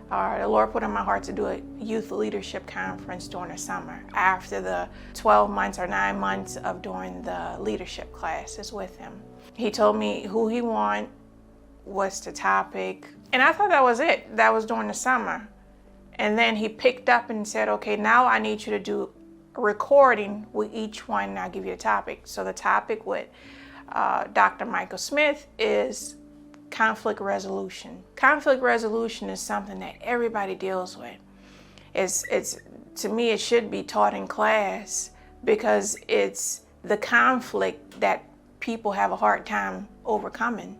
The Lord put in my heart to do a youth leadership conference during the summer after the 12 months or 9 months of doing the leadership classes with him. He told me who he wanted, what's the topic, and I thought that was it. That was during the summer. And then he picked up and said, okay, now I need you to do a recording with each one and I'll give you a topic. So the topic with Dr. Michael Smith is conflict resolution. Conflict resolution is something that everybody deals with. It's to me, it should be taught in class because it's the conflict that people have a hard time overcoming.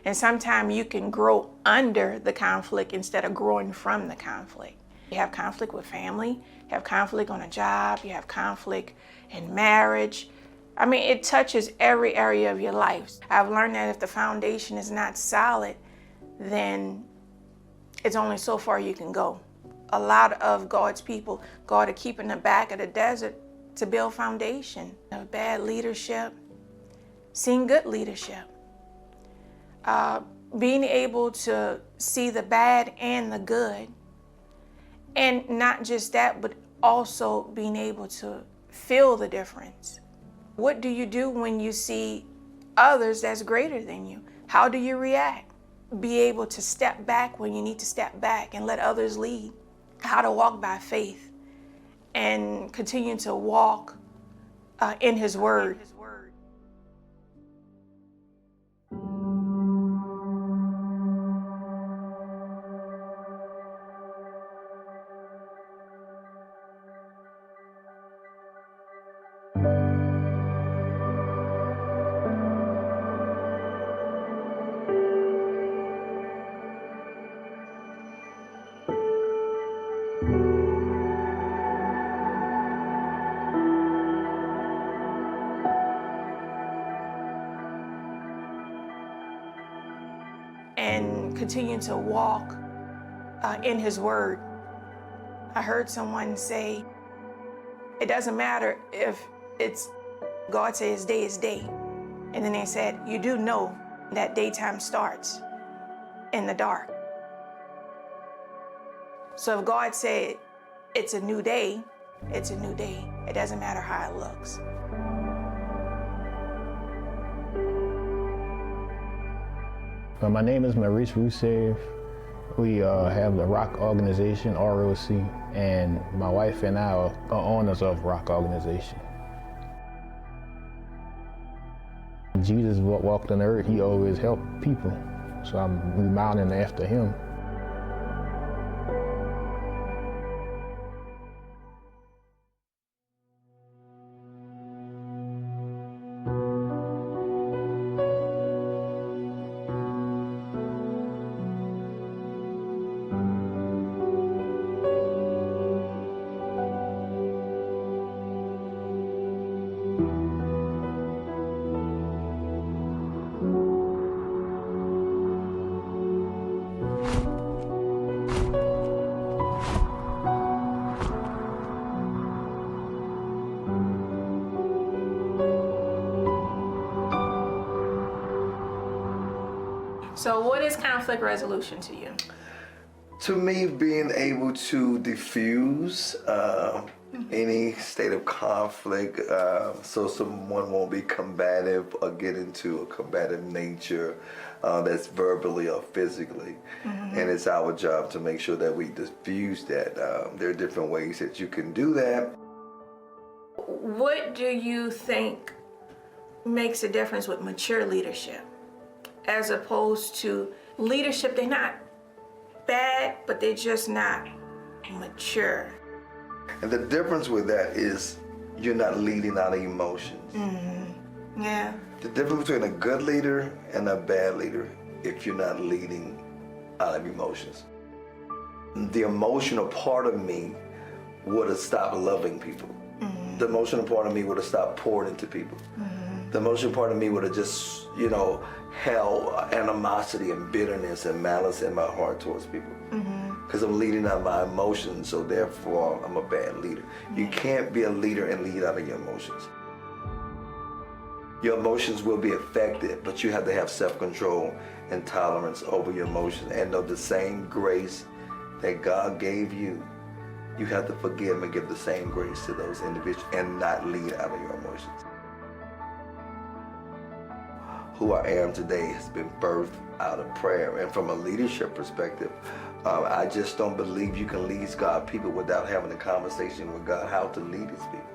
And sometimes you can grow under the conflict instead of growing from the conflict. You have conflict with family, you have conflict on a job, you have conflict in marriage. I mean, it touches every area of your life. I've learned that if the foundation is not solid, then it's only so far you can go. A lot of God's people go to keep in the back of the desert to build foundation. Bad leadership, seeing good leadership. Being able to see the bad and the good. And not just that, but also being able to feel the difference. What do you do when you see others that's greater than you? How do you react? Be able to step back when you need to step back and let others lead. How to walk by faith and continue to walk in His Word. And continue to walk in His Word. I heard someone say, it doesn't matter if it's, God says day is day. And then they said, you do know that daytime starts in the dark. So if God said it's a new day, it's a new day. It doesn't matter how it looks. My name is Maurice Rousseve. We have the rock organization, ROC, and my wife and I are owners of rock organization. Jesus walked on the earth, He always helped people, so I'm remounting after Him. So what is conflict resolution to you? To me, being able to diffuse any state of conflict so someone won't be combative or get into a combative nature that's verbally or physically. Mm-hmm. And it's our job to make sure that we diffuse that. There are different ways that you can do that. What do you think makes a difference with mature leadership as opposed to leadership? They're not bad, but they're just not mature. And the difference with that is you're not leading out of emotions. Mm-hmm. Yeah. The difference between a good leader and a bad leader, if you're not leading out of emotions. The emotional part of me would have stopped loving people. Mm-hmm. The emotional part of me would have stopped pouring into people. Mm-hmm. The emotional part of me would have just, held animosity and bitterness and malice in my heart towards people. Because I'm leading out of my emotions, so therefore I'm a bad leader. Mm-hmm. You can't be a leader and lead out of your emotions. Your emotions will be affected, but you have to have self-control and tolerance over your emotions and know the same grace that God gave you, you have to forgive and give the same grace to those individuals and not lead out of your emotions. Who I am today has been birthed out of prayer. And from a leadership perspective, I just don't believe you can lead God's people without having a conversation with God how to lead his people.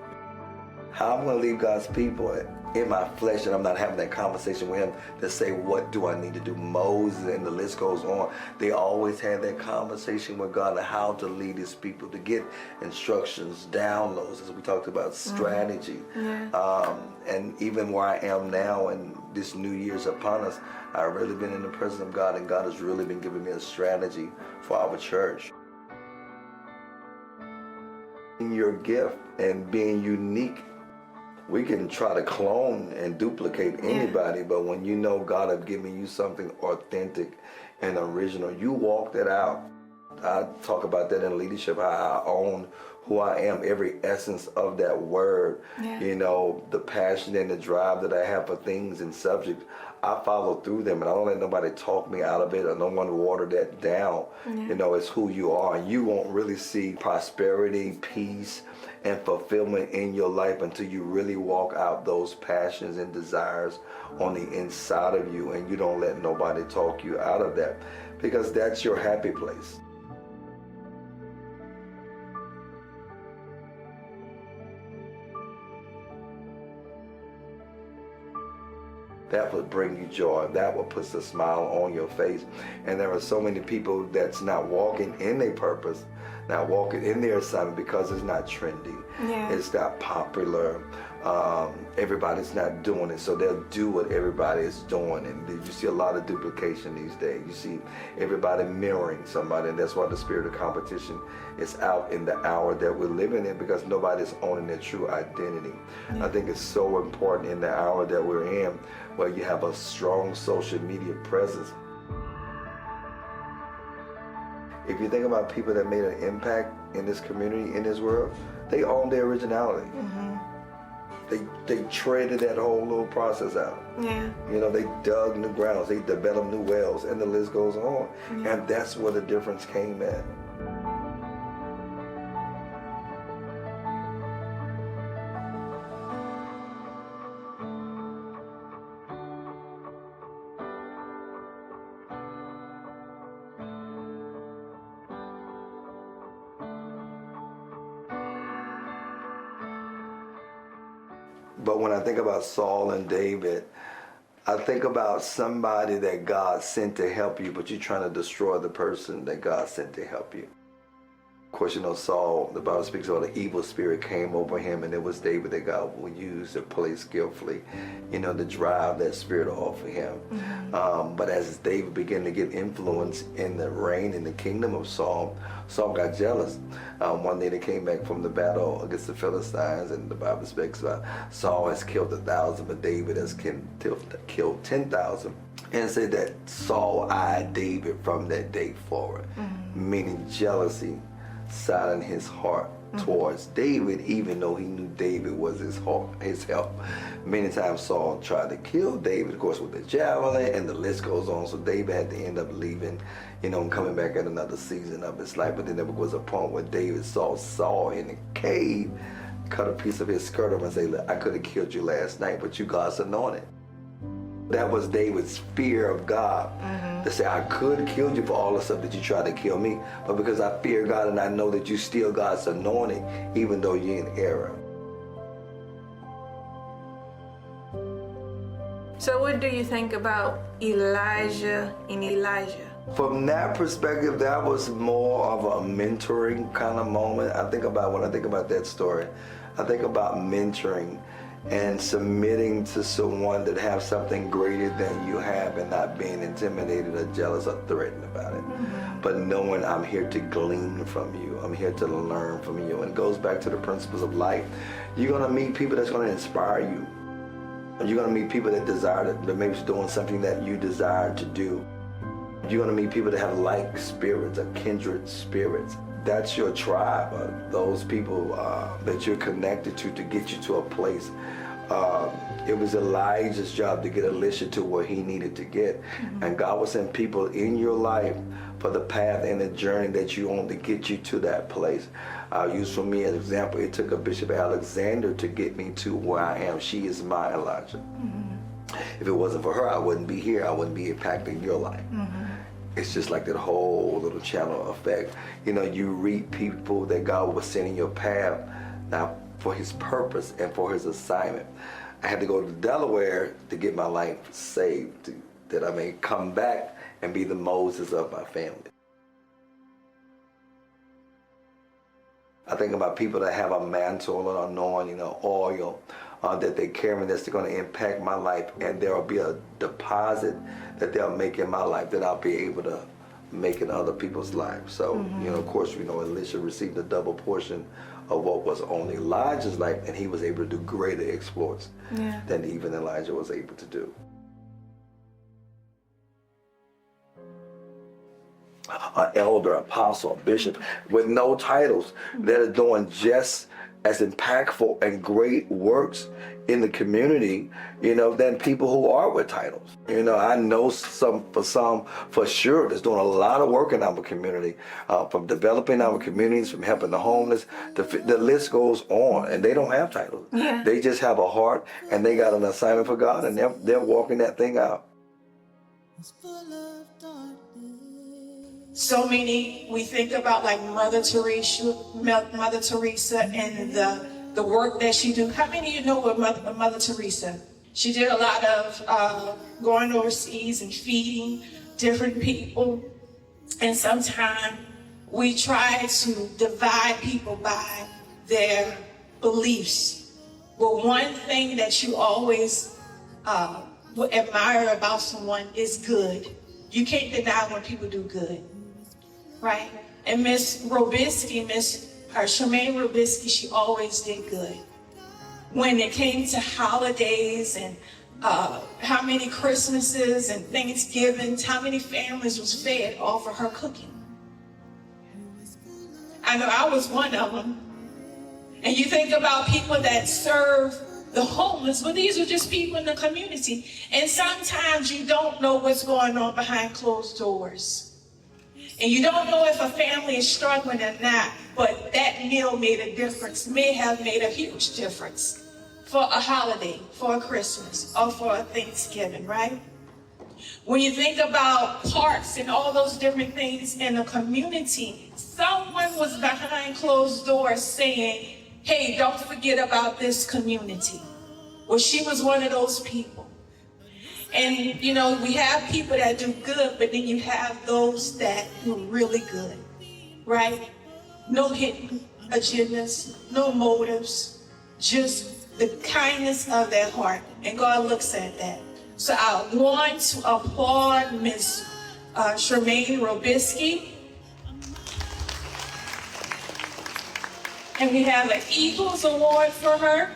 How I'm going to lead God's people in my flesh and I'm not having that conversation with him to say, what do I need to do? Moses and the list goes on. They always had that conversation with God on how to lead his people, to get instructions, downloads, as we talked about, strategy. And even where I am now and this new year's upon us, I've really been in the presence of God, and God has really been giving me a strategy for our church. In your gift and being unique, we can try to clone and duplicate anybody, but when you know God has given you something authentic and original, you walk that out. I talk about that in leadership, how I own who I am, every essence of that word, you know, the passion and the drive that I have for things and subjects. I follow through them, and I don't let nobody talk me out of it. I don't want to water that down. You know, it's who you are. You won't really see prosperity, peace, and fulfillment in your life until you really walk out those passions and desires on the inside of you, and you don't let nobody talk you out of that, because that's your happy place. That will bring you joy. That will put a smile on your face. And there are so many people that's not walking in their purpose, not walking in their assignment because it's not trendy. It's not popular. Everybody's not doing it, so they'll do what everybody is doing. And you see a lot of duplication these days. You see everybody mirroring somebody, and that's why the spirit of competition is out in the hour that we're living in, because nobody's owning their true identity. I think it's so important in the hour that we're in, where you have a strong social media presence. If you think about people that made an impact in this community, in this world, they own their originality. They traded that whole little process out. You know, they dug new grounds, they developed new wells, and the list goes on. And that's where the difference came at. But when I think about Saul and David, I think about somebody that God sent to help you, but you're trying to destroy the person that God sent to help you. Of course, you know, Saul, the Bible speaks about the evil spirit came over him, and it was David that God will use to play skillfully, you know, to drive that spirit off of him. But as David began to get influence in the reign in the kingdom of Saul, Saul got jealous. One day they came back from the battle against the Philistines, and the Bible speaks about Saul has killed 1,000, but David has killed 10,000. And said that Saul eyed David from that day forward, meaning jealousy sat in his heart towards David, even though he knew David was his help. Many times Saul tried to kill David, of course, with the javelin, and the list goes on. So David had to end up leaving, you know, and coming back at another season of his life. But then there was a point where David saw Saul in the cave, cut a piece of his skirt off and say, look, I could have killed you last night, but you God's anointed. That was David's fear of God. To say, I could have killed you for all the stuff that you tried to kill me, but because I fear God and I know that you still God's anointing, even though you're in error. So what do you think about Elijah and Elijah? From that perspective, that was more of a mentoring kind of moment. When I think about that story, I think about mentoring and submitting to someone that have something greater than you have, and not being intimidated or jealous or threatened about it. But knowing I'm here to glean from you, I'm here to learn from you. And it goes back to the principles of life. You're going to meet people that's going to inspire you. You're going to meet people that desire that maybe doing something that you desire to do. You're going to meet people that have like spirits or kindred spirits. That's your tribe, those people that you're connected to get you to a place It was Elijah's job to get Elisha to where he needed to get. And God will send people in your life for the path and the journey that you on to get you to that place. I'll use for me as an example, it took a Bishop Alexander to get me to where I am. She is my Elijah. If it wasn't for her, I wouldn't be here. I wouldn't be impacting your life. It's just like that whole little channel effect. You know, you read people that God was sending your path now for his purpose and for his assignment. I had to go to Delaware to get my life saved, that I may come back and be the Moses of my family. I think about people that have a mantle or anointing or oil that they carry that's going to impact my life, and there will be a deposit that they'll make in my life that I'll be able to make in other people's lives. So, you know, of course, we know Elisha received a double portion of what was on Elijah's life, and he was able to do greater exploits than even Elijah was able to do. An elder, apostle, bishop with no titles that are doing just as impactful and great works in the community, you know, than people who are with titles. You know, I know some for sure that's doing a lot of work in our community, from developing our communities, from helping the homeless. The list goes on, and they don't have titles. They just have a heart, and they got an assignment for God, and they're walking that thing out. So many, we think about like Mother Teresa and the work that she do. How many of you know what Mother Teresa? She did a lot of going overseas and feeding different people. And sometimes we try to divide people by their beliefs. But one thing that you always admire about someone is good. You can't deny when people do good. Right? And Miss Robisky, Charmaine Robisky, she always did good. When it came to holidays and how many Christmases and Thanksgivings, how many families was fed off of her cooking. I know I was one of them. And you think about people that serve the homeless, but these are just people in the community. And sometimes you don't know what's going on behind closed doors. And you don't know if a family is struggling or not, but that meal made a difference, may have made a huge difference for a holiday, for a Christmas, or for a Thanksgiving, right? When you think about parks and all those different things in a community, someone was behind closed doors saying, hey, don't forget about this community. Well, she was one of those people. And, you know, we have people that do good, but then you have those that do really good, right? No hidden agendas, no motives, just the kindness of their heart. And God looks at that. So I want to applaud Miss Charmaine Robisky. And we have an Eagles Award for her.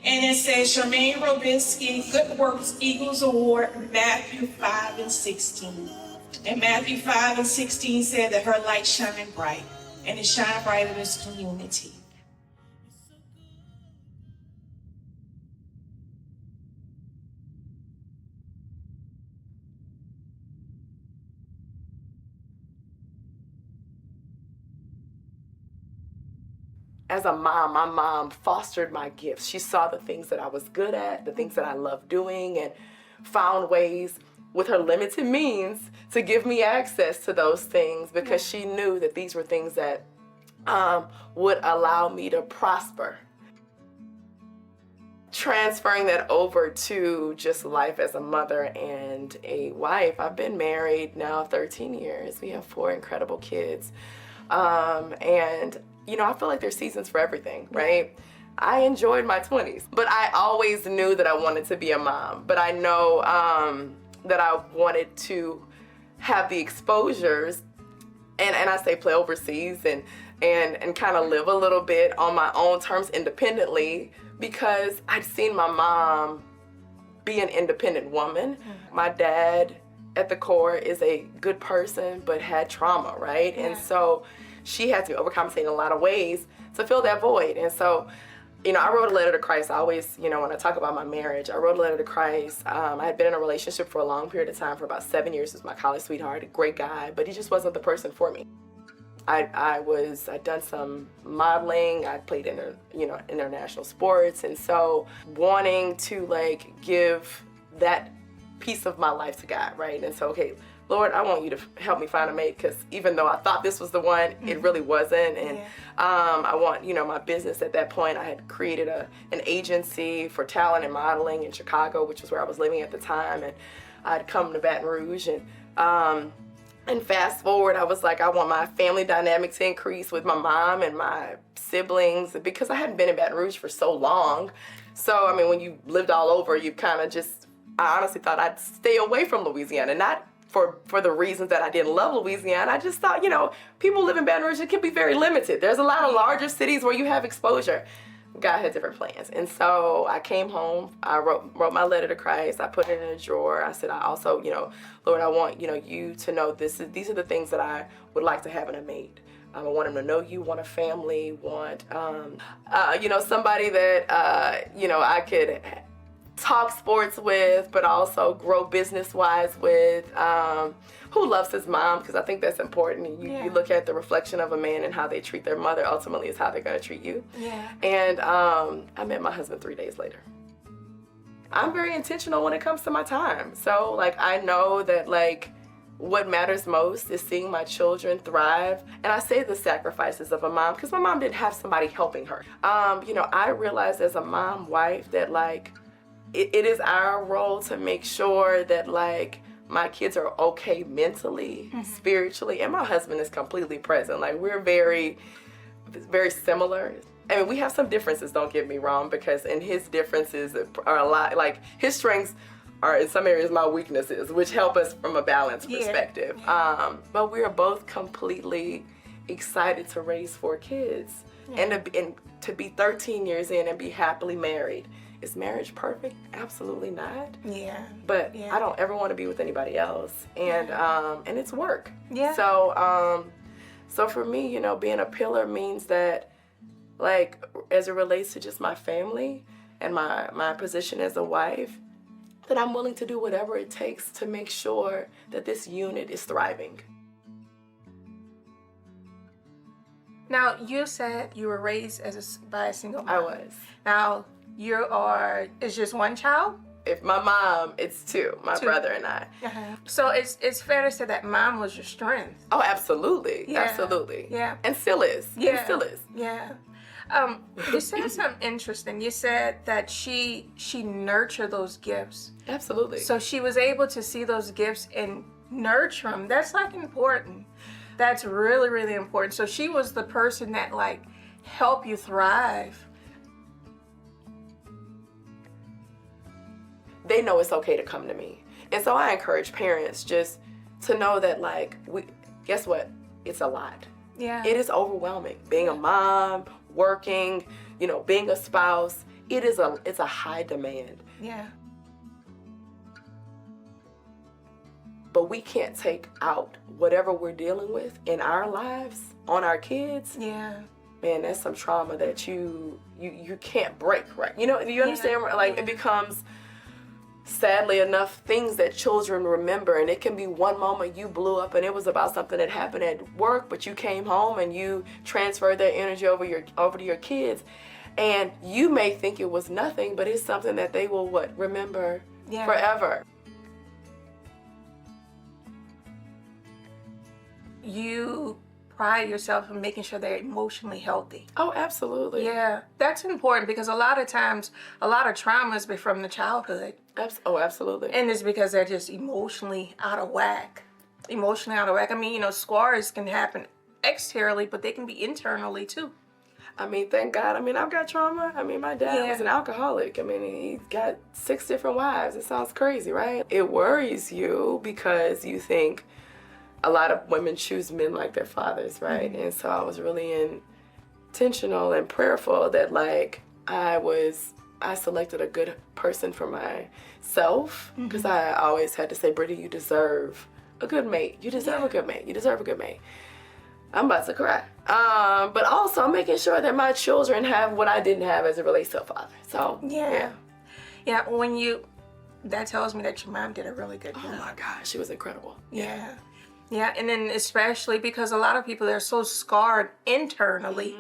And it says Charmaine Robisky, Good Works Eagles Award, Matthew 5:16. And Matthew 5:16 said that her light shining bright, and it shine bright in this community. As a mom, my mom fostered my gifts. She saw the things that I was good at, the things that I loved doing, and found ways with her limited means to give me access to those things because she knew that these were things that would allow me to prosper. Transferring that over to just life as a mother and a wife. I've been married now 13 years. We have 4 incredible kids. And you know, I feel like there's seasons for everything, right? I enjoyed my 20s, but I always knew that I wanted to be a mom. But I know that I wanted to have the exposures, and I say play overseas and kind of live a little bit on my own terms independently, because I'd seen my mom be an independent woman. My dad, at the core, is a good person, but had trauma, right? And so she had to overcompensate in a lot of ways to fill that void. And so You know, I wrote a letter to Christ. I always, you know, when I talk about my marriage, I wrote a letter to Christ. I had been in a relationship for a long period of time, for about 7 years. He was my college sweetheart, a great guy, but he just wasn't the person for me. I'd done some modeling. I played in, international sports, and so wanting to like give that piece of my life to God, right? And so, okay, Lord, I want you to help me find a mate, because even though I thought this was the one, it really wasn't. And I want, my business at that point, I had created an agency for talent and modeling in Chicago, which was where I was living at the time, and I'd come to Baton Rouge, and fast forward, I was like, I want my family dynamic to increase with my mom and my siblings, because I hadn't been in Baton Rouge for so long. So, I mean, when you lived all over, you kind of just, I honestly thought I'd stay away from Louisiana, not for the reasons that I didn't love Louisiana. I just thought, people live in Baton Rouge, it can be very limited. There's a lot of larger cities where you have exposure. God had different plans. And so I came home, I wrote my letter to Christ, I put it in a drawer. I said, I also, Lord, I want, you to know these are the things that I would like to have in a mate. I want him to know you, want a family, want, somebody that, I could talk sports with, but also grow business-wise with, who loves his mom, because I think that's important. You look at the reflection of a man and how they treat their mother ultimately is how they're going to treat you. Yeah. And I met my husband 3 days later. I'm very intentional when it comes to my time. So, I know that, what matters most is seeing my children thrive. And I say the sacrifices of a mom, because my mom didn't have somebody helping her. I realized as a mom, wife, that, it is our role to make sure that, my kids are okay mentally, spiritually, and my husband is completely present. We're very, very similar. I mean, we have some differences, don't get me wrong, because in his differences are a lot, his strengths are in some areas my weaknesses, which help us from a balanced perspective. But we are both completely excited to raise 4 kids and to be 13 years in and be happily married. Is marriage perfect? Absolutely not. Yeah. But I don't ever want to be with anybody else, and it's work. Yeah. So for me, being a pillar means that, as it relates to just my family and my position as a wife, that I'm willing to do whatever it takes to make sure that this unit is thriving. Now, you said you were raised by a single mom. I was. Now, it's just one child? If my mom, it's 2, my brother and I. Uh-huh. So it's fair to say that mom was your strength. Oh, absolutely. Yeah. Absolutely. Yeah. And still is. Yeah. And still is. Yeah. You said something interesting. You said that she nurtured those gifts. Absolutely. So she was able to see those gifts and nurture them. That's important. That's really, really important. So she was the person that helped you thrive. They know it's okay to come to me. And so I encourage parents just to know that guess what? It's a lot. Yeah. It is overwhelming. Being a mom, working, being a spouse, it's a high demand. Yeah. But we can't take out whatever we're dealing with in our lives on our kids. Yeah. Man, that's some trauma that you can't break, right? Do you understand? It becomes, sadly enough, things that children remember, and it can be one moment you blew up and it was about something that happened at work, but you came home and you transferred that energy over to your kids, and you may think it was nothing, but it's something that they will remember forever. You pride yourself in making sure they're emotionally healthy. Oh, absolutely. Yeah, that's important, because a lot of times, a lot of traumas be from the childhood. Oh, absolutely. And it's because they're just emotionally out of whack. I mean, scars can happen externally, but they can be internally too. I mean, thank God. I mean, I've got trauma. I mean, my dad was an alcoholic. I mean, he's got 6 different wives. It sounds crazy, right? It worries you because you think a lot of women choose men like their fathers, right? Mm-hmm. And so I was really intentional and prayerful that I selected a good person for myself, because I always had to say, Brittany, you deserve a good mate. You deserve a good mate. You deserve a good mate. I'm about to cry. But also making sure that my children have what I didn't have as it relates to a father. So Yeah. That tells me that your mom did a really good job. Oh my gosh, she was incredible. Yeah. Yeah, and then especially because a lot of people, they're so scarred internally,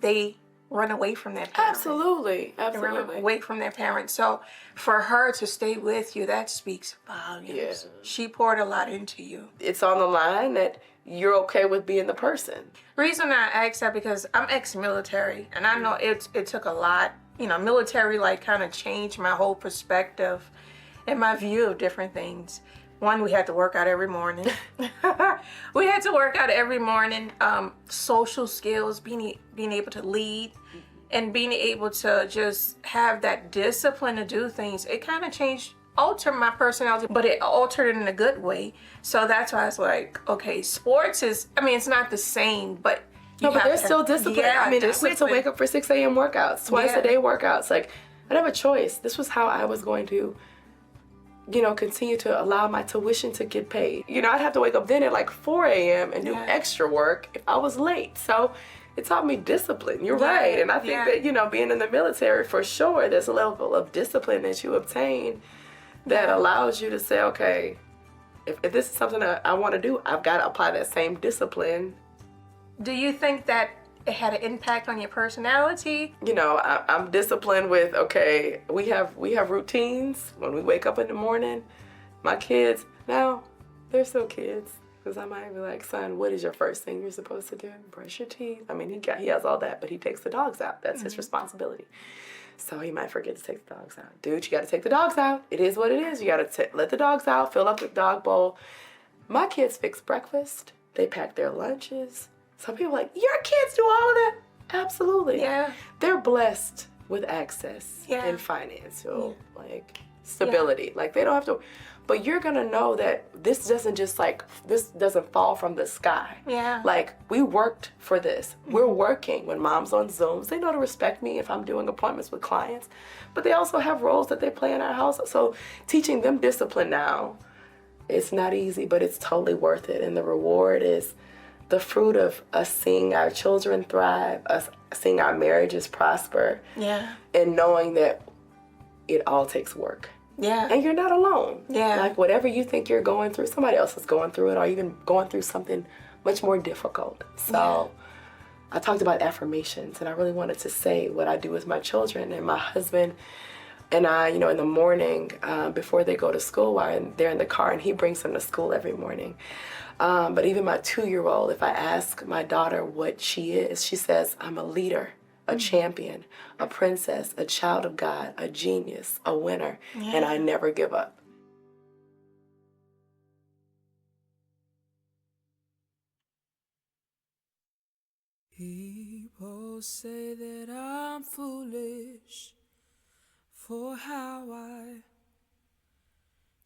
they run away from their parents. Absolutely. They run away from their parents. So for her to stay with you, that speaks volumes. Yeah. She poured a lot into you. It's on the line that you're okay with being the person. The reason I asked that because I'm ex-military, and I know it took a lot. You know, military kind of changed my whole perspective and my view of different things. One, we had to work out every morning. Social skills, being able to lead, and being able to just have that discipline to do things. It kind of altered my personality, but it altered it in a good way. So that's why I was like, okay, sports it's not the same, but there's still discipline. Yeah, I have to wake up for 6 a.m. workouts, twice a day workouts. Like, I didn't have a choice. This was how I was going to continue to allow my tuition to get paid. I'd have to wake up then at like 4 a.m. and do extra work if I was late. So it taught me discipline. You're right. And I think that, being in the military, for sure, there's a level of discipline that you obtain that allows you to say, okay, if this is something that I want to do, I've got to apply that same discipline. Do you think that it had an impact on your personality? I'm disciplined with, okay, we have routines when we wake up in the morning. My kids, now, they're still kids. Because I might be like, son, what is your first thing you're supposed to do? Brush your teeth. I mean, he has all that, but he takes the dogs out. That's his responsibility. So he might forget to take the dogs out. Dude, you got to take the dogs out. It is what it is. You got to let the dogs out, fill up the dog bowl. My kids fix breakfast. They pack their lunches. Some people are like, your kids do all of that? Absolutely. Yeah. They're blessed with access and financial, stability. Like, they don't have to, but you're going to know that this doesn't fall from the sky. Yeah. Like, we worked for this. We're working. When mom's on Zooms, they know to respect me if I'm doing appointments with clients, but they also have roles that they play in our house. So teaching them discipline now, it's not easy, but it's totally worth it. And the reward is the fruit of us seeing our children thrive, us seeing our marriages prosper, and knowing that it all takes work. Yeah. And you're not alone. Yeah. Like, whatever you think you're going through, somebody else is going through it, or even going through something much more difficult. So I talked about affirmations, and I really wanted to say what I do with my children. And my husband and I, in the morning, before they go to school, while they're in the car, and he brings them to school every morning. But even my 2-year-old, if I ask my daughter what she is, she says, I'm a leader, a champion, a princess, a child of God, a genius, a winner, and I never give up. People say that I'm foolish for how I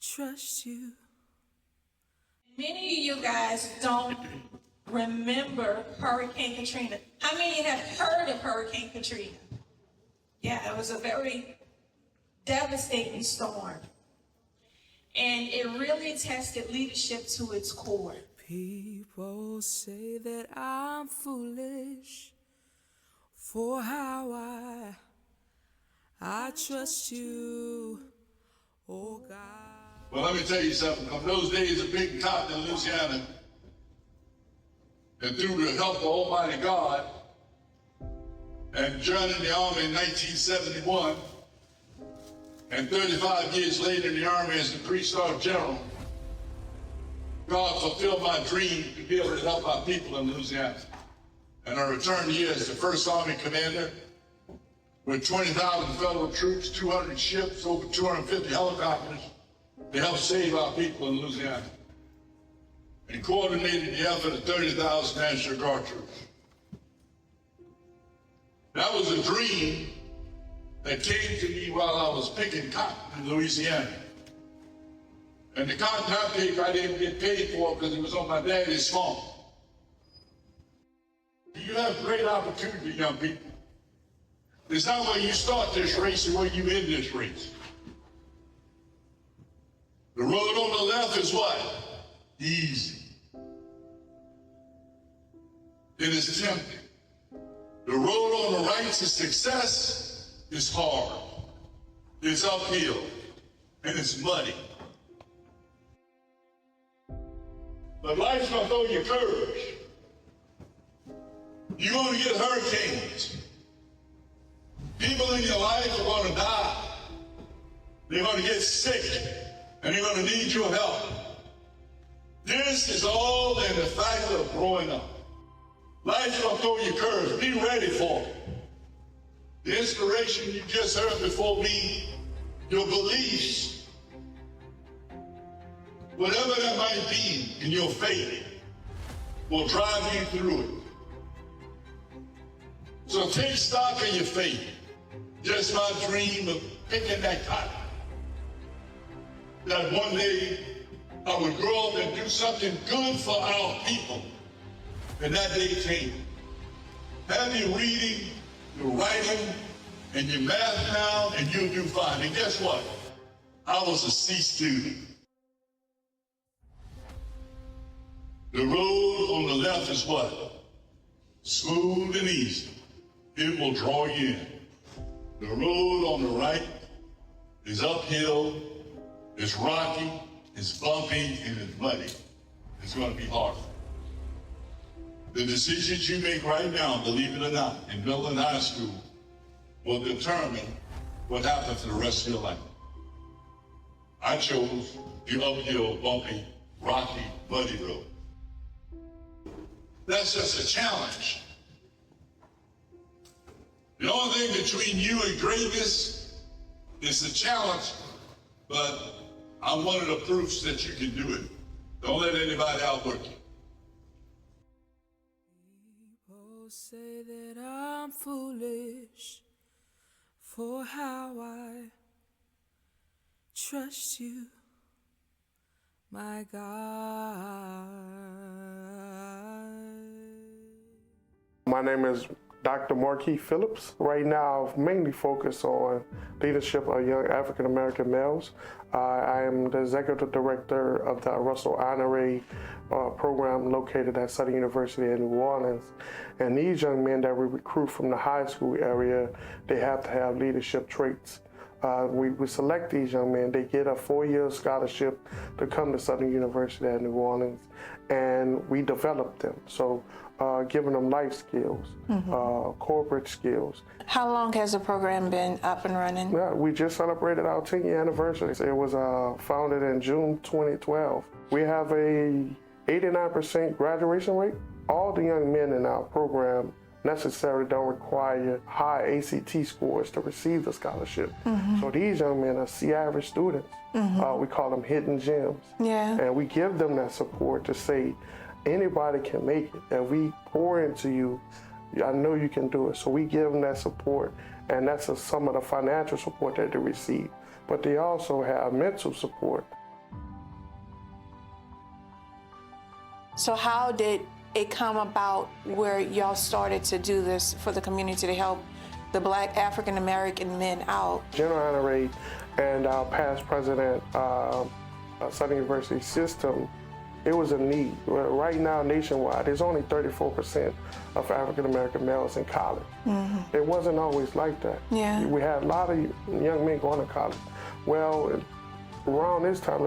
trust you. Many of you guys don't remember Hurricane Katrina. How many have heard of Hurricane Katrina? Yeah, it was a very devastating storm. And it really tested leadership to its core. People say that I'm foolish for how I trust you, oh God. Well, let me tell you something. Of those days of being taught in Louisiana, and through the help of Almighty God, and joining the Army in 1971, and 35 years later in the Army as the 3-star general, God fulfilled my dream to be able to help our people in Louisiana. And I returned here as the 1st Army Commander with 20,000 federal troops, 200 ships, over 250 helicopters to help save our people in Louisiana, and coordinated the effort of 30,000 National Guard troops. That was a dream that came to me while I was picking cotton in Louisiana. And the cotton I picked, I didn't get paid for because it was on my daddy's farm. You have great opportunity, young people. It's not where you start this race or where you end this race. The road on the left is what? Easy. then it's tempting. The road on the right to success is hard. It's uphill, and it's muddy. But life's gonna throw you curves. You're gonna get hurricanes. People in your life are gonna die. They're gonna get sick, and they're gonna need your help. This is all in the fact of growing up. Life's gonna throw you curves. Be ready for it. The inspiration you just heard before me, your beliefs, whatever that might be in your faith, will drive you through it. So take stock in your faith. Just my dream of picking that cotton. That one day I would grow up and do something good for our people. And that day came. Have your reading, your writing, and your math down, and you'll do fine. And guess what? I was a C student. The road on the left is what? Smooth and easy. It will draw you in. The road on the right is uphill, it's rocky, it's bumpy, and it's muddy. It's going to be hard. The decisions you make right now, believe it or not, in middle and high school, will determine what happens for the rest of your life. I chose the uphill, bumpy, rocky, muddy road. That's just a challenge. The only thing between you and greatness is a challenge, but I'm one of the proofs that you can do it. Don't let anybody outwork you. People say that I'm foolish for how I trust you, my God. My name is Dr. Morkeith Phillips. Right now, I've mainly focused on leadership of young African American males. I am the executive director of the Russell Honorary program located at Southern University in New Orleans. And these young men that we recruit from the high school area, they have to have leadership traits. We select these young men. They get a 4-year scholarship to come to Southern University at New Orleans, and we develop them. So giving them life skills, corporate skills. How long has the program been up and running? Yeah, we just celebrated our 10-year anniversary. It was founded in June 2012. We have a 89% graduation rate. All the young men in our program necessarily don't require high ACT scores to receive the scholarship. So these young men are C-average students. We call them hidden gems. Yeah. And we give them that support to say, anybody can make it, and we pour into you. I know you can do it. So we give them that support, and that's some of the financial support that they receive. But they also have mental support. So how did it come about where y'all started to do this for the community to help the Black African American men out? General Honorary and our past president, Southern University system, it was a need. Right now, nationwide, there's only 34% of African American males in college. It wasn't always like that. Yeah. We had a lot of young men going to college. Well, around this time,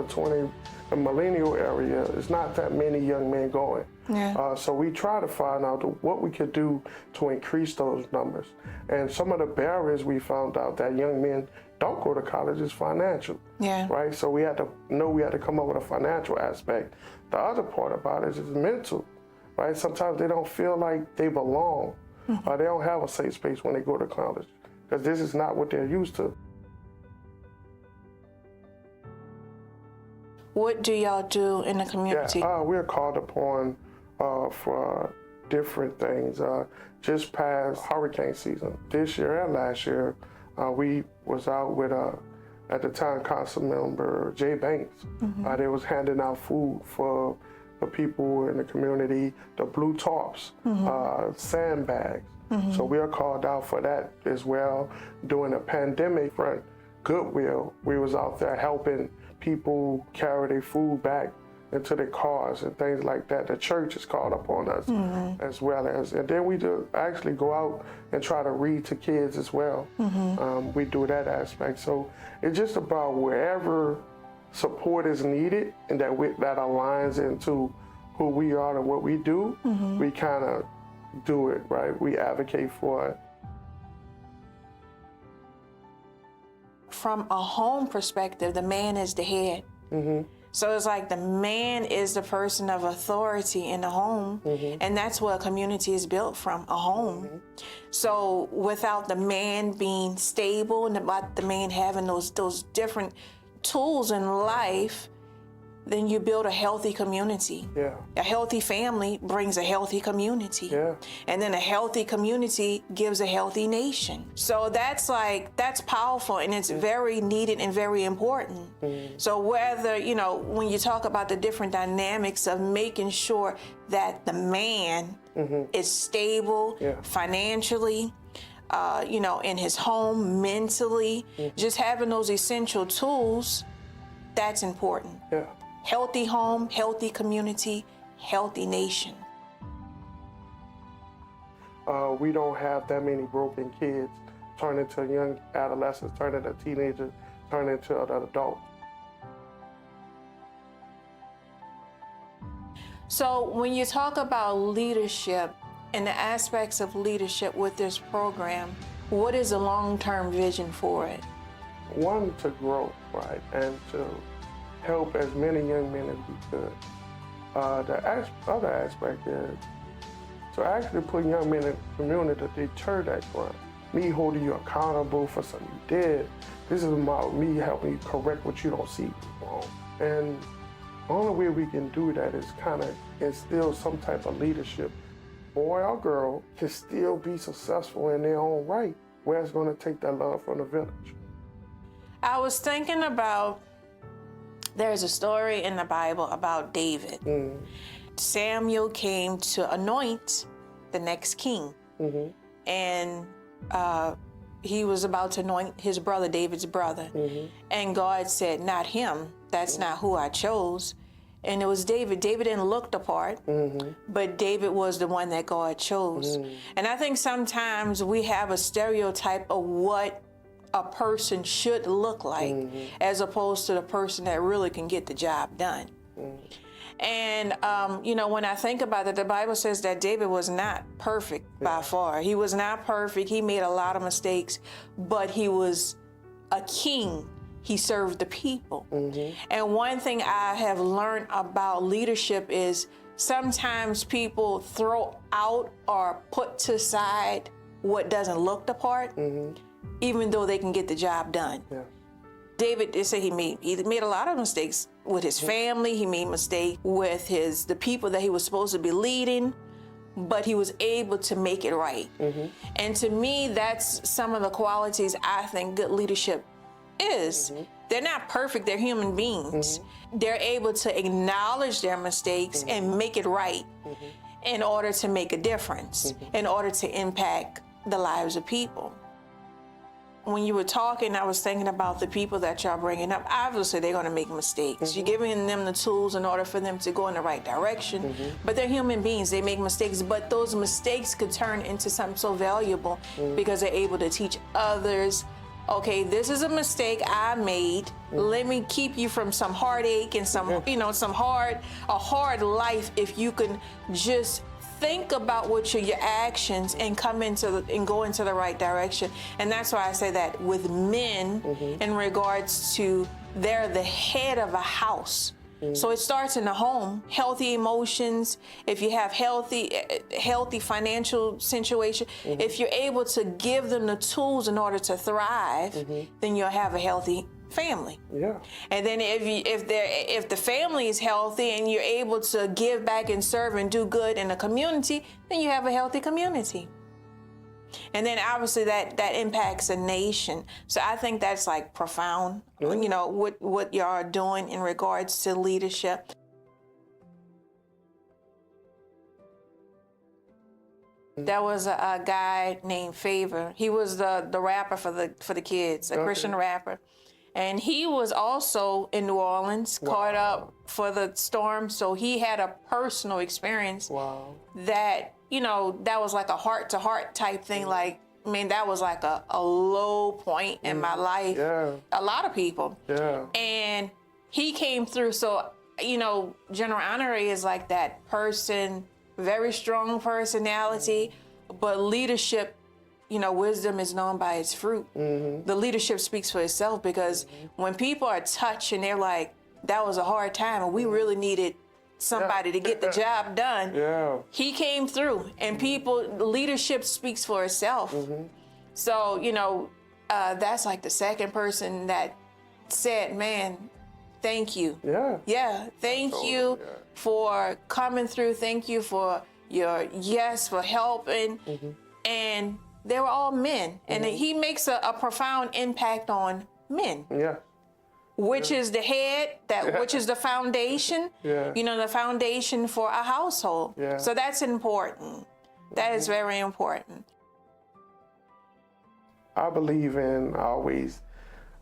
the millennial area, it's not that many young men going. Yeah. So we try to find out what we could do to increase those numbers. And some of the barriers we found out that young men don't go to college is financial. Yeah. Right? So we had to come up with a financial aspect. The other part about it is mental. Right? Sometimes they don't feel like they belong. Or they don't have a safe space when they go to college. Because this is not what they're used to. What do y'all do in the community? Yeah, we're called upon for different things. Just past hurricane season, this year and last year, we was out with, at the time, Councilmember Jay Banks. They was handing out food for the people in the community, the blue tarps, sandbags. So we are called out for that as well. During the pandemic front, Goodwill, we was out there helping people carry their food back into their cars and things like that. The church is called upon us as well as, and then we do actually go out and try to read to kids as well. We do that aspect. So it's just about wherever support is needed and that aligns into who we are and what we do, we kind of do it, right? We advocate for it. From a home perspective, the man is the head. So it's like the man is the person of authority in the home, and that's what a community is built from, a home. So without the man being stable and about the man having those different tools in life, then you build a healthy community. A healthy family brings a healthy community. And then a healthy community gives a healthy nation. So that's powerful, and it's very needed and very important. So whether, when you talk about the different dynamics of making sure that the man is stable financially, in his home, mentally, just having those essential tools, that's important. Healthy home, healthy community, healthy nation. We don't have that many broken kids turn into young adolescents, turn into teenagers, turn into an adult. So when you talk about leadership and the aspects of leadership with this program, what is the long-term vision for it? One, to grow, right, and to help as many young men as we could. The other aspect is to actually put young men in the community to deter that crime. Me holding you accountable for something you did. This is about me helping you correct what you don't see wrong. And the only way we can do that is kind of instill some type of leadership. Boy or girl can still be successful in their own right, where it's going to take that love from the village. I was thinking about, there's a story in the Bible about David. Samuel came to anoint the next king. And he was about to anoint his brother, David's brother. And God said, not him, that's not who I chose. And it was David. David didn't look the part, but David was the one that God chose. And I think sometimes we have a stereotype of what a person should look like, as opposed to the person that really can get the job done. And, when I think about it, the Bible says that David was not perfect by far. He was not perfect. He made a lot of mistakes, but he was a king. He served the people. And one thing I have learned about leadership is sometimes people throw out or put to side what doesn't look the part, even though they can get the job done. David, they say he made a lot of mistakes with his family. He made mistakes with the people that he was supposed to be leading, but he was able to make it right. And to me, that's some of the qualities I think good leadership is. They're not perfect, they're human beings. They're able to acknowledge their mistakes and make it right in order to make a difference, in order to impact the lives of people. When you were talking, I was thinking about the people that y'all bringing up. Obviously, they're going to make mistakes. You're giving them the tools in order for them to go in the right direction. But they're human beings. They make mistakes. But those mistakes could turn into something so valuable because they're able to teach others, okay, this is a mistake I made. Let me keep you from some heartache and some, a hard life if you can just think about your actions and go into the right direction. And that's why I say that with men in regards to they're the head of a house. So it starts in the home, healthy emotions. If you have healthy financial situation, if you're able to give them the tools in order to thrive, then you'll have a healthy family. And then if the family is healthy and you're able to give back and serve and do good in the community, then you have a healthy community. And then obviously that impacts a nation. So I think that's like profound, what y'all are doing in regards to leadership. There was a guy named Favor. He was the rapper for the kids, a Christian rapper. And he was also in New Orleans, caught up for the storm. So he had a personal experience that, you know, that was like a heart-to-heart type thing. Like, I mean, that was like a low point in my life. A lot of people. And he came through. So, you know, General Honorary is like that person, very strong personality, but leadership, you know, wisdom is known by its fruit. The leadership speaks for itself, because when people are touched and they're like, that was a hard time and we really needed somebody to get the job done, he came through, and leadership speaks for itself. So, you know, that's like the second person that said, man, thank you. Thank you for coming through. Thank you for your yes, for helping. And they were all men. And he makes a profound impact on men. Which is the head, which is the foundation, you know, the foundation for a household. So that's important. That is very important. I believe in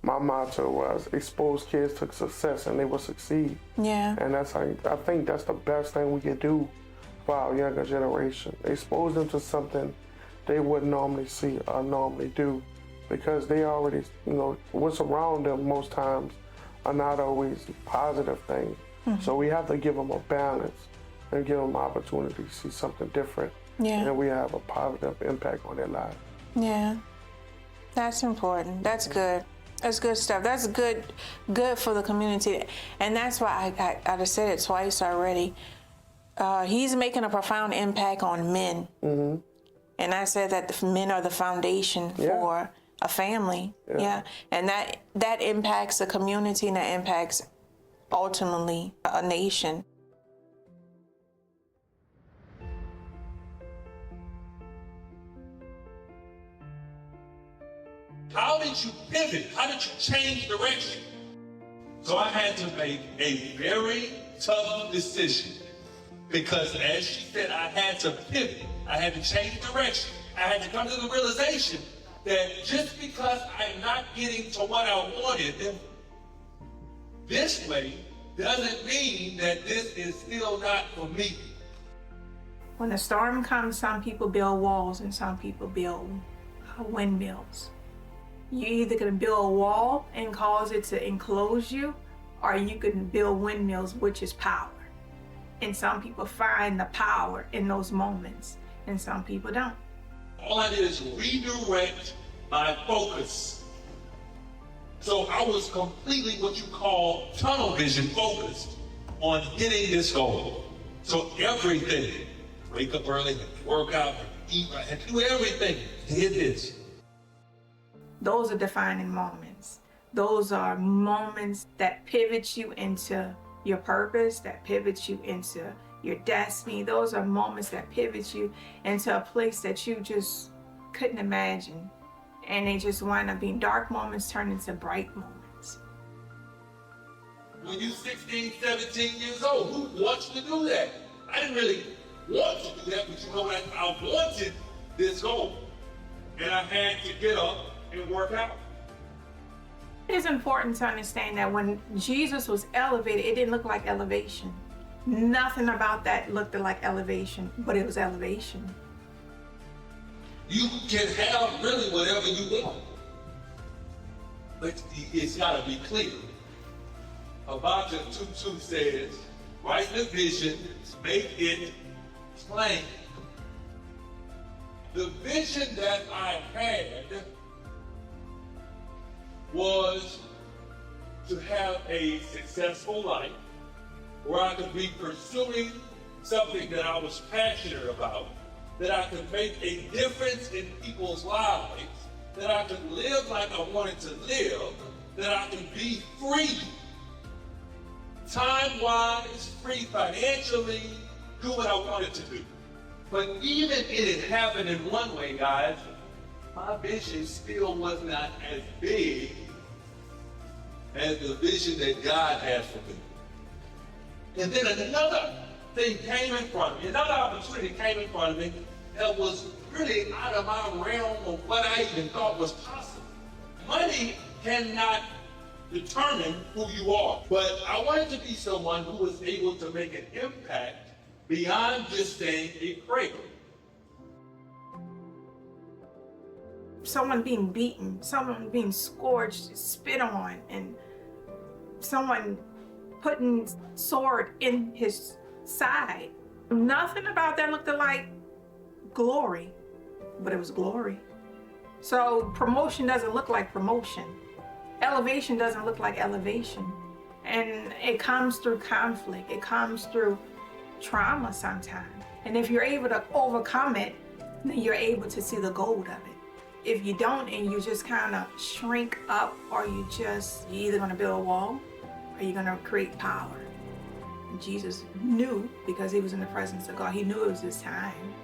my motto was expose kids to success and they will succeed. And I think that's the best thing we can do for our younger generation. Expose them to something they wouldn't normally see or normally do, because they already, you know, what's around them most times are not always positive things. So we have to give them a balance and give them opportunity to see something different. And we have a positive impact on their lives. That's important. That's good. That's good stuff. That's good for the community. And that's why I just said it twice already. He's making a profound impact on men. And I said that the men are the foundation for a family. And that impacts the community, and that impacts ultimately a nation. How did you pivot? How did you change direction? So I had to make a very tough decision, because as she said, I had to pivot. I had to change direction. I had to come to the realization that just because I'm not getting to what I wanted this way doesn't mean that this is still not for me. When the storm comes, some people build walls and some people build windmills. You're either going to build a wall and cause it to enclose you, or you can build windmills, which is power. And some people find the power in those moments, and some people don't. All I did is redirect my focus. So I was completely what you call tunnel vision focused on hitting this goal. So everything, wake up early, work out, eat right, and do everything to hit this. Those are defining moments. Those are moments that pivot you into your purpose, that pivots you into your destiny. Those are moments that pivot you into a place that you just couldn't imagine. And they just wind up being dark moments turn into bright moments. When you're 16, 17 years old, who wants to do that? I didn't really want to do that, but you know what? I wanted this goal. And I had to get up and work out. It's important to understand that when Jesus was elevated, it didn't look like elevation. Nothing about that looked like elevation, but it was elevation. You can have really whatever you want, but it's got to be clear. Habakkuk 2:2 says, write the vision, make it plain. The vision that I had was to have a successful life where I could be pursuing something that I was passionate about, that I could make a difference in people's lives, that I could live like I wanted to live, that I could be free, time-wise, free financially, do what I wanted to do. But even if it happened in one way, guys, my vision still was not as big as the vision that God has for me. And then another thing came in front of me, another opportunity came in front of me that was really out of my realm of what I even thought was possible. Money cannot determine who you are. But I wanted to be someone who was able to make an impact beyond just staying a prayer. Someone being beaten, someone being scourged, spit on, and someone putting sword in his side. Nothing about that looked like glory, but it was glory. So promotion doesn't look like promotion. Elevation doesn't look like elevation. And it comes through conflict. It comes through trauma sometimes. And if you're able to overcome it, then you're able to see the gold of it. If you don't and you just kind of shrink up, or you're either going to build a wall or you're going to create power. And Jesus knew, because he was in the presence of God, he knew it was his time.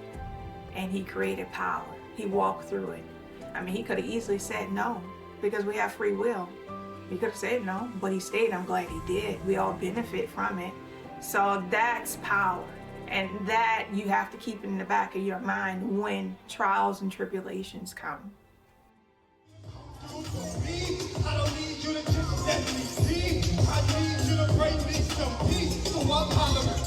And he created power. He walked through it. I mean, he could have easily said no, because we have free will. He could have said no, but he stayed. I'm glad he did. We all benefit from it. So that's power. And that you have to keep in the back of your mind when trials and tribulations come. I don't need you to just let me see. I need you to bring me some peace, so I'm hollering.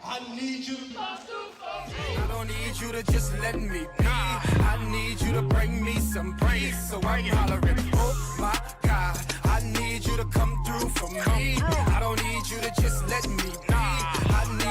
I need you to... I don't need you to just let me be. I need you to bring me some praise, so I'm hollering. Oh my God, I need you to come through for me. I don't need you to just let me be. I need